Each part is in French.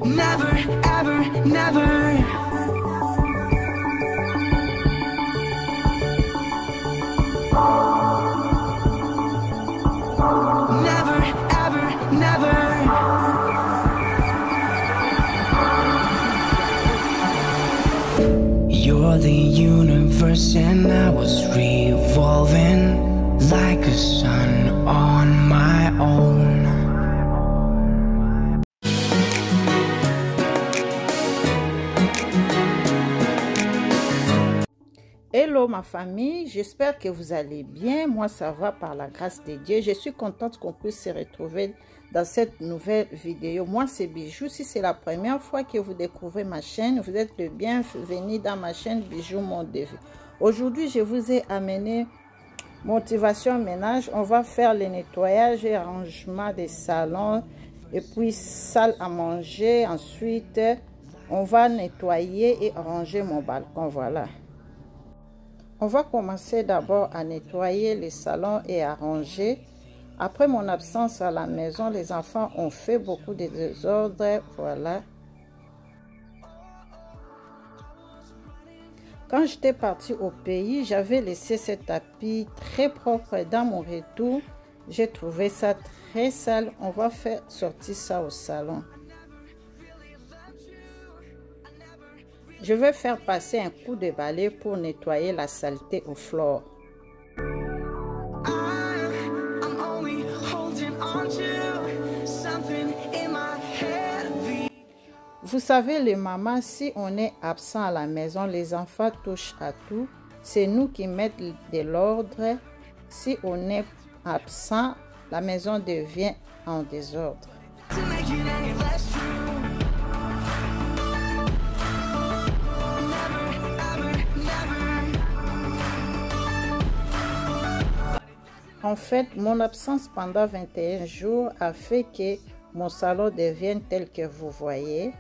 Never, ever, never. Never, ever, never. You're the universe and I was revolving like a sun on my own. Hello ma famille, j'espère que vous allez bien. Moi ça va par la grâce de Dieu. Je suis contente qu'on puisse se retrouver dans cette nouvelle vidéo. Moi c'est Bijou. Si c'est la première fois que vous découvrez ma chaîne, vous êtes le bienvenu dans ma chaîne Bijou Monde de Vie. Aujourd'hui je vous ai amené motivation ménage. On va faire le nettoyage et rangement des salons et puis salle à manger. Ensuite on va nettoyer et ranger mon balcon. Voilà. On va commencer d'abord à nettoyer les salons et à ranger. Après mon absence à la maison, les enfants ont fait beaucoup de désordres. Voilà. Quand j'étais partie au pays, j'avais laissé ce tapis très propre. Dans mon retour, j'ai trouvé ça très sale. On va faire sortir ça au salon. Je vais faire passer un coup de balai pour nettoyer la saleté au flore. Vous savez les mamans, si on est absent à la maison, les enfants touchent à tout. C'est nous qui mettons de l'ordre. Si on est absent, la maison devient en désordre. En fait, mon absence pendant 21 jours a fait que mon salon devienne tel que vous voyez.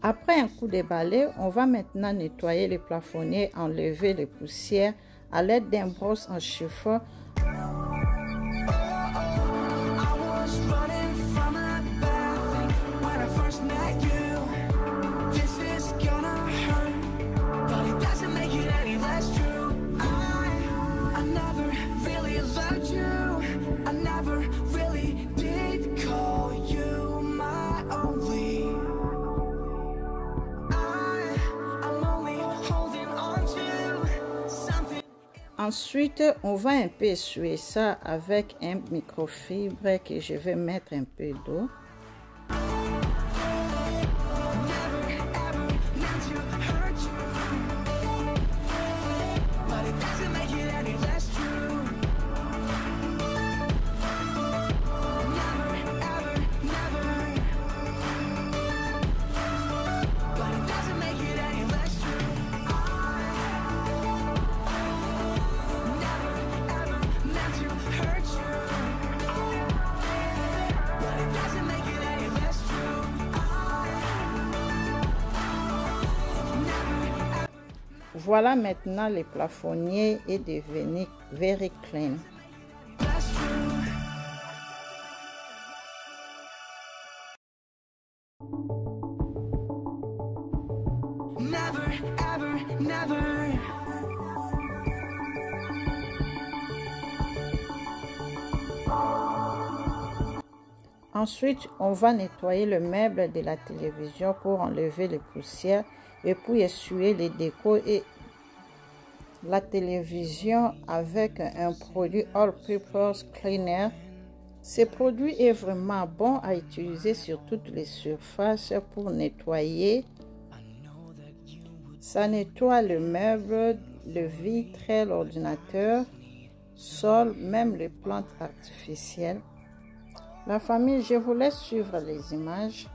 Après un coup de balai, on va maintenant nettoyer les plafonniers, enlever les poussières à l'aide d'un brosse en chiffon. Ensuite, on va un peu essuyer ça avec un microfibre que je vais mettre un peu d'eau. Voilà maintenant le plafonnier est devenu very clean. Never, ever, never. Ensuite, on va nettoyer le meuble de la télévision pour enlever les poussières et puis essuyer les décos et la télévision avec un produit All Purpose Cleaner. Ce produit est vraiment bon à utiliser sur toutes les surfaces pour nettoyer. Ça nettoie le meuble, le vitre, l'ordinateur, sol, même les plantes artificielles. La famille, je vous laisse suivre les images.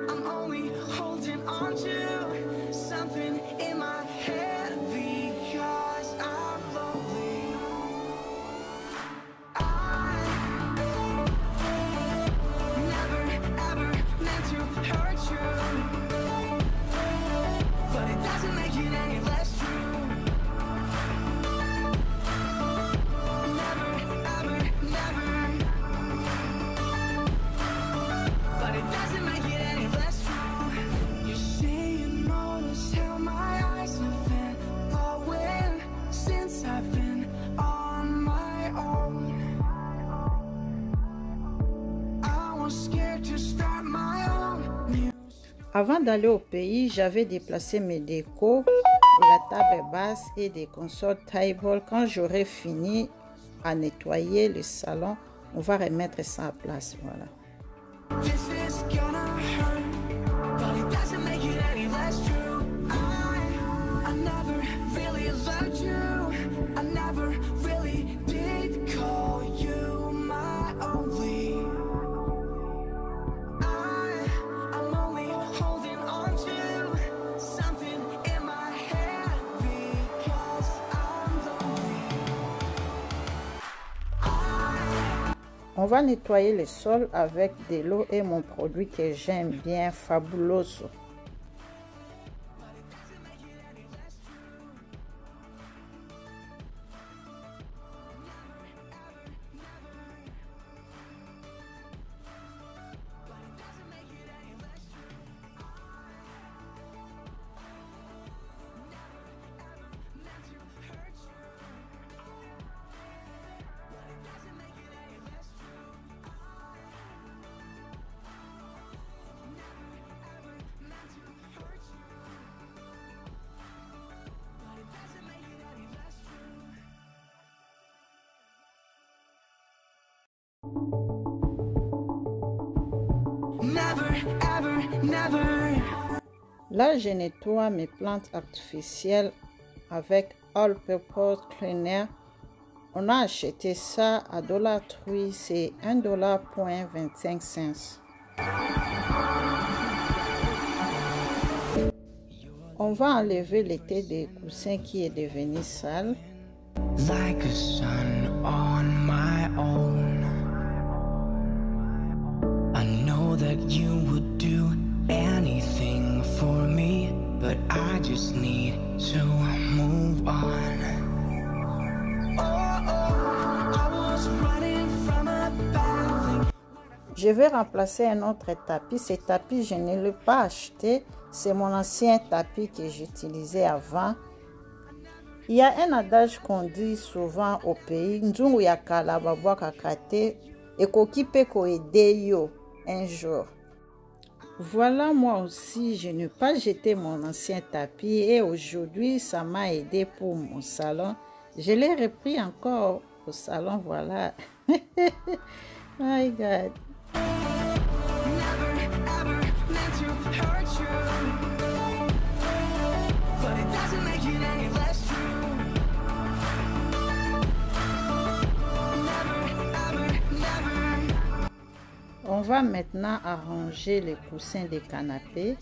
I'm only holding on to something in my head. Avant d'aller au pays, j'avais déplacé mes décos de la table basse et des consoles table. Quand j'aurai fini à nettoyer le salon, on va remettre ça à place. Voilà. On va nettoyer le sol avec de l'eau et mon produit que j'aime bien, Fabuloso. Là, je nettoie mes plantes artificielles avec All Purpose Cleaner. On a acheté ça à $3, c'est $1.25. On va enlever l'été des coussins qui est devenu sale. Like a son on my own, I know that you would do anything for me, but I just need to move on. I was running from a bad thing. Je vais remplacer un autre tapis. Ce tapis, je ne l'ai pas acheté. C'est mon ancien tapis que j'utilisais avant. Il y a un adage qu'on dit souvent au pays, Nzungu ya kala babwa kakate et kokipe ko ede yo un jour. Voilà, moi aussi, je n'ai pas jeté mon ancien tapis et aujourd'hui, ça m'a aidé pour mon salon. Je l'ai repris encore au salon, voilà. My God. On va maintenant arranger les coussins des canapés.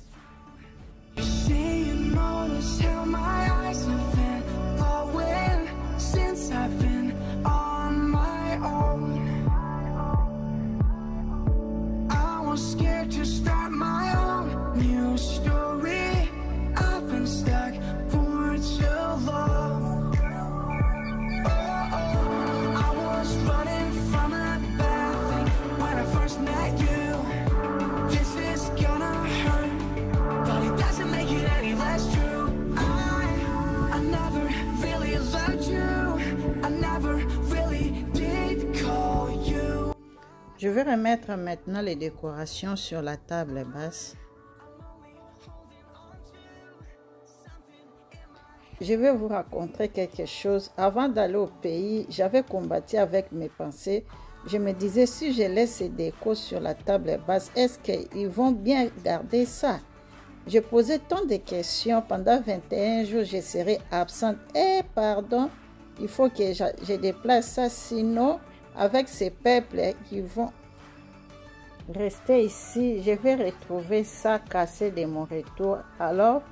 Je vais remettre maintenant les décorations sur la table basse. Je vais vous raconter quelque chose. Avant d'aller au pays, j'avais combattu avec mes pensées. Je me disais, si je laisse ces décos sur la table basse, est-ce qu'ils vont bien garder ça? Je posais tant de questions. Pendant 21 jours, je serai absente. Eh, pardon, il faut que je déplace ça, sinon... Avec ces peuples qui vont rester ici, je vais retrouver ça cassé de mon retour. Alors,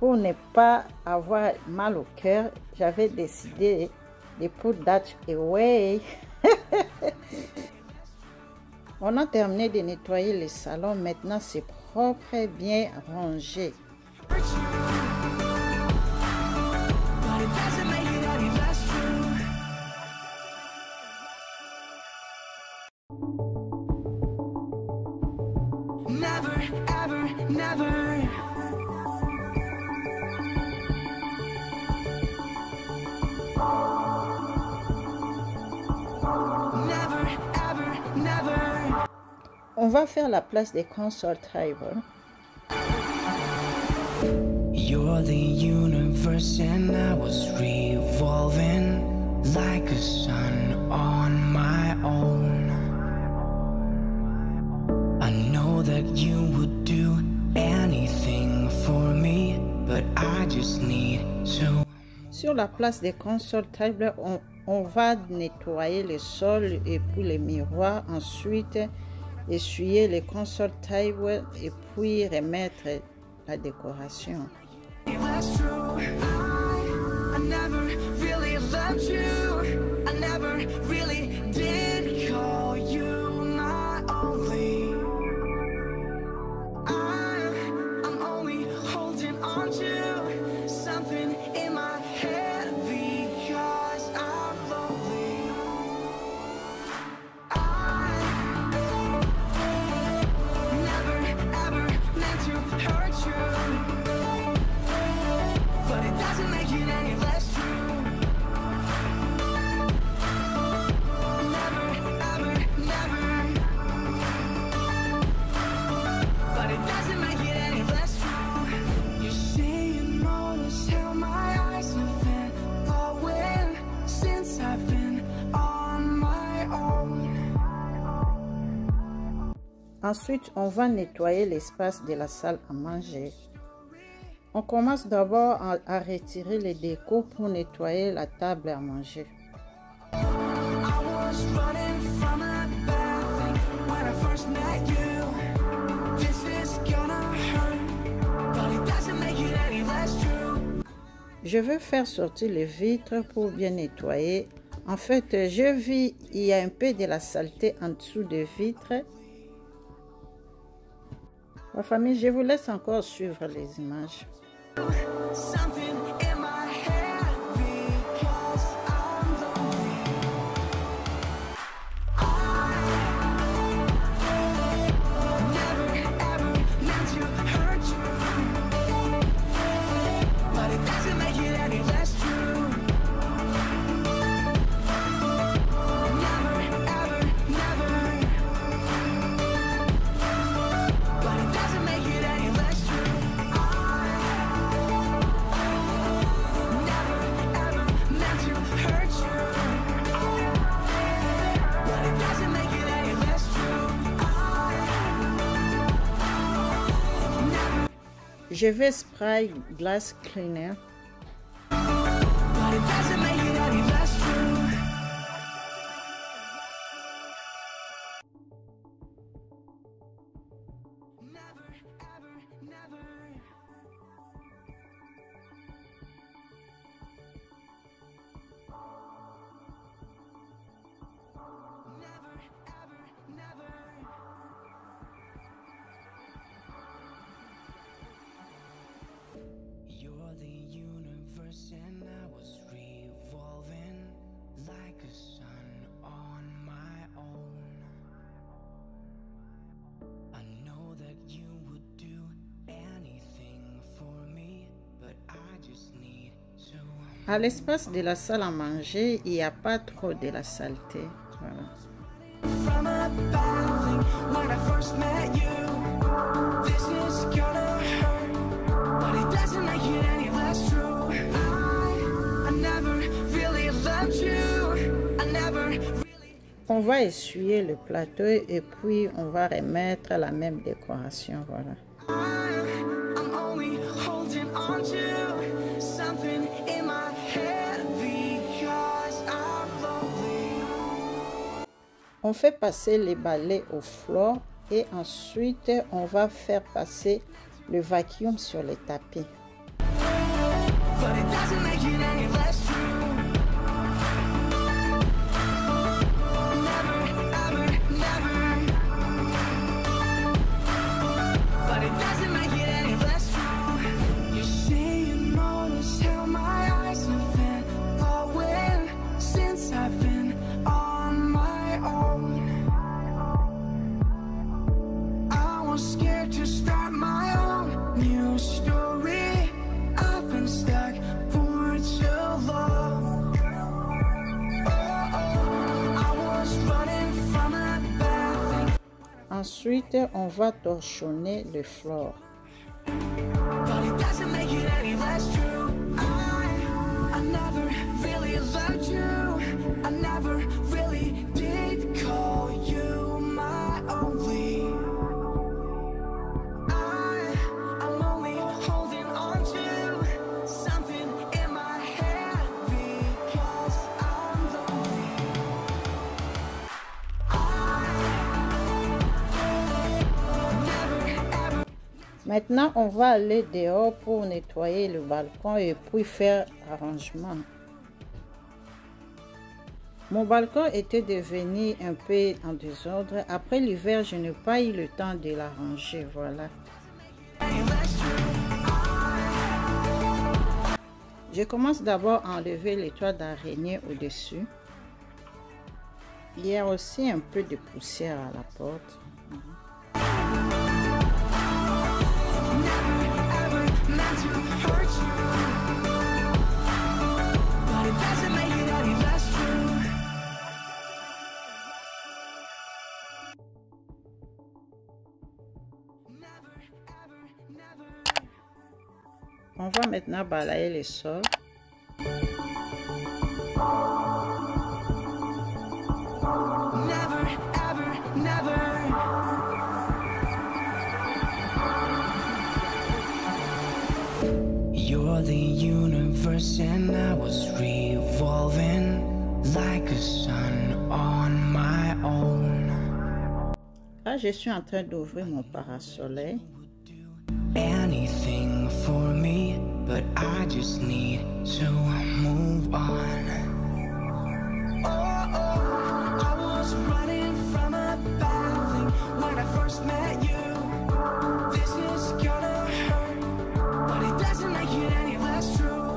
pour ne pas avoir mal au cœur, j'avais décidé de put that away. On a terminé de nettoyer le salon. Maintenant, c'est propre et bien rangé. On va faire la place des consoles table. You're the universe and I was revolving like a sun on my own. I know that you would do anything for me, but I just need to. Sur la place des consoles tables, on va nettoyer le sol et puis les miroirs. Ensuite, essuyer les consoles tables et puis remettre la décoration. That's true. I never really loved you. I never really did call you my only. I'm only holding on to something in my head because I'm lonely. I never ever meant to hurt you. But it doesn't make it any less true. Never, ever, never. But it doesn't make it any less true. You say you notice how my eyes have been glowing since I've been on my own. Ensuite, on va nettoyer l'espace de la salle à manger. On commence d'abord à retirer les décos pour nettoyer la table à manger. Je veux faire sortir les vitres pour bien nettoyer. En fait, je vis, il y a un peu de la saleté en dessous des vitres. Ma famille, je vous laisse encore suivre les images. Something in my head because I'm lonely. I never ever meant to hurt you, but it doesn't make it any less true. Never ever never, but it doesn't make it any less true. Je vais spray glass cleaner. But it doesn't make it any less true. Never, ever, never. Never, ever, never. You're the universe and I was revolving like a sun on my own. I know that you would do anything for me, but I just need to. À l'espace de la salle à manger, il n'y a pas trop de la saleté. Voilà. From a bad thing when I first met you, this is gonna hurt, but it doesn't make it any less true. I never really loved you. I never really. On va essuyer le plateau et puis on va remettre la même décoration. Voilà. I'm only holding on to something in my head because I'm lonely. On fait passer les balais au floor et ensuite on va faire passer le vacuum sur les tapis. But it doesn't make it any less true. Never, ever, never. But it doesn't make it any less true. You say you notice how my eyes have been glowing since I've been on my own. I was scared to start my own new story. I've been stuck for too long. I was running from a bad thing. Ensuite, on va torchonner le floor. But it doesn't make it any less Maintenant, on va aller dehors pour nettoyer le balcon et puis faire arrangement. Mon balcon était devenu un peu en désordre. Après l'hiver, je n'ai pas eu le temps de l'arranger. Voilà. Je commence d'abord à enlever les toits d'araignée au-dessus. Il y a aussi un peu de poussière à la porte. On va maintenant balayer les sols. You're the universe and I was revolving like a sun on my own. Là, je suis en train d'ouvrir mon parasoleil. Anything for me, but I just need to move on. I was running from a bad thing when I first met you. This is gonna hurt, but it doesn't make it any less true.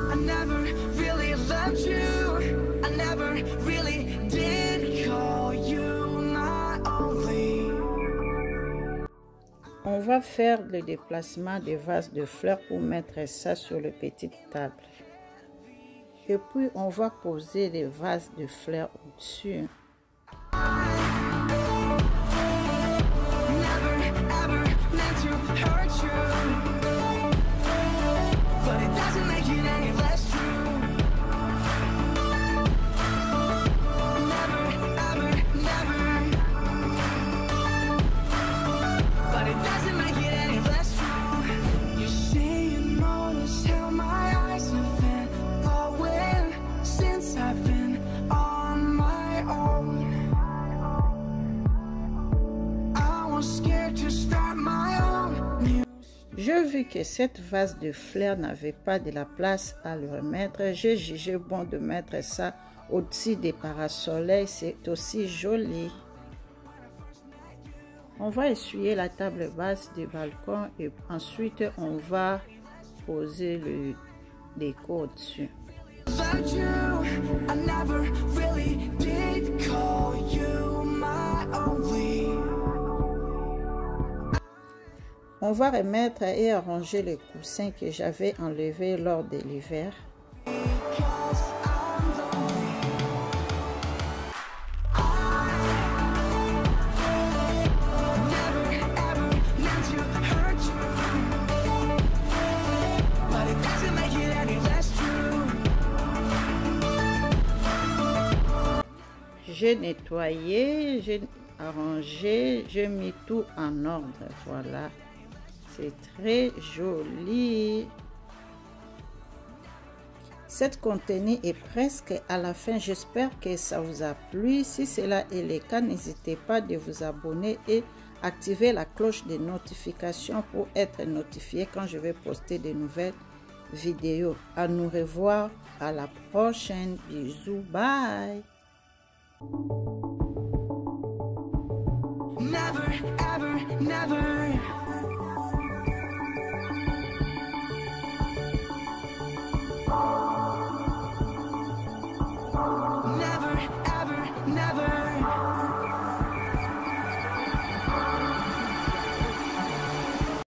I never really loved you. I never really did call you my only. On va faire le déplacement des vases de fleurs pour mettre ça sur la petite table. Et puis, on va poser les vases de fleurs au-dessus. Je vis que cette vase de fleurs n'avait pas de la place à le remettre. J'ai jugé bon de mettre ça au-dessus des parasoleils. C'est aussi joli. On va essuyer la table basse du balcon et ensuite on va poser le déco au-dessus. On va remettre et arranger les coussins que j'avais enlevés lors de l'hiver. J'ai nettoyé, j'ai arrangé, j'ai mis tout en ordre. Voilà. C'est très joli. Cette contenu est presque à la fin. J'espère que ça vous a plu. Si cela est le cas, n'hésitez pas de vous abonner et activer la cloche de notification pour être notifié quand je vais poster de nouvelles vidéos. À nous revoir à la prochaine. Bisous. Bye. Never, ever, never.